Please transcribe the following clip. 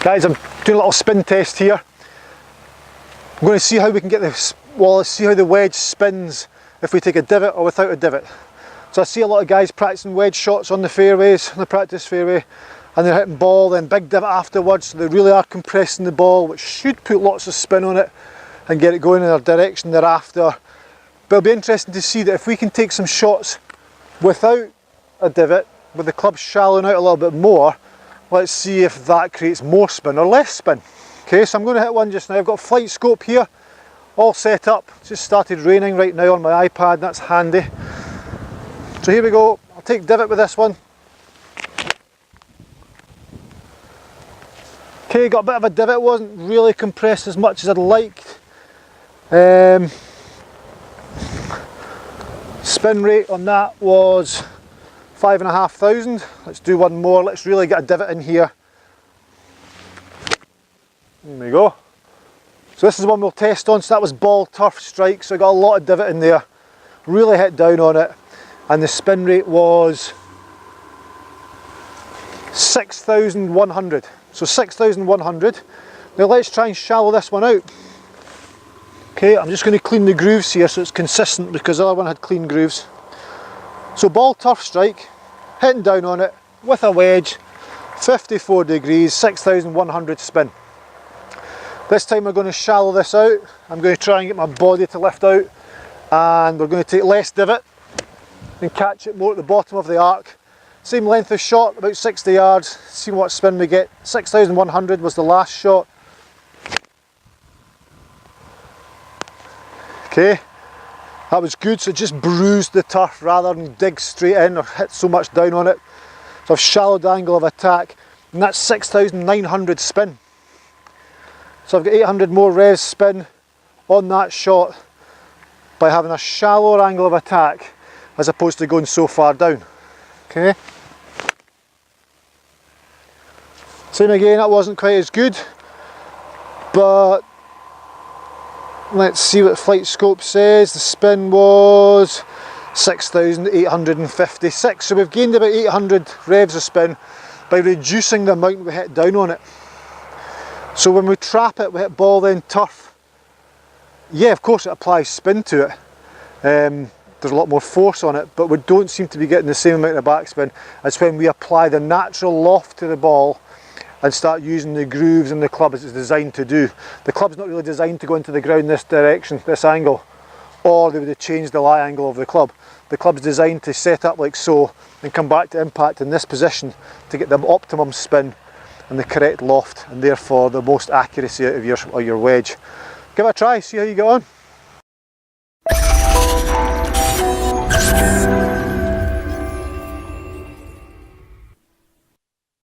Guys, I'm doing a little spin test here. I'm going to see how we can get this, well, let's see how the wedge spins if we take a divot or without a divot. So I see a lot of guys practicing wedge shots on the fairways, on the practice fairway, and they're hitting ball, then big divot afterwards, so they really are compressing the ball, which should put lots of spin on it and get it going in the direction they're after. But it'll be interesting to see that if we can take some shots without a divot, with the club shallowing out a little bit more, let's see if that creates more spin or less spin. Okay, so I'm going to hit one just now. I've got Flightscope here, all set up. It's just started raining right now on my iPad, that's handy. So here we go, I'll take divot with this one. Okay, got a bit of a divot, wasn't really compressed as much as I'd liked. Spin rate on that was 5,500. Let's do one more, let's really get a divot in here. There we go. So this is one we'll test on, so that was ball turf strike, so I got a lot of divot in there. Really hit down on it, and the spin rate was 6,100. So 6,100. Now let's try and shallow this one out. Okay, I'm just going to clean the grooves here so it's consistent, because the other one had clean grooves. So ball turf strike, hitting down on it with a wedge, 54 degrees, 6,100 spin. This time we're going to shallow this out. I'm going to try and get my body to lift out, and we're going to take less divot and catch it more at the bottom of the arc. Same length of shot, about 60 yards, see what spin we get. 6,100 was the last shot. Okay, that was good, so it just bruised the turf rather than dig straight in or hit so much down on it. So I've shallowed the angle of attack, and that's 6,900 spin. So I've got 800 more revs spin on that shot by having a shallower angle of attack as opposed to going so far down. Okay. Same again, that wasn't quite as good, but let's see what Flightscope says. The spin was 6,856, so we've gained about 800 revs of spin by reducing the amount we hit down on it. So when we trap it, we hit ball then turf. Yeah, of course it applies spin to it. There's a lot more force on it, but we don't seem to be getting the same amount of backspin as when we apply the natural loft to the ball and start using the grooves in the club as it's designed to do. The club's not really designed to go into the ground this direction, this angle, or they would have changed the lie angle of the club. The club's designed to set up like so and come back to impact in this position to get the optimum spin and the correct loft, and therefore the most accuracy out of your wedge. Give it a try, see how you get on.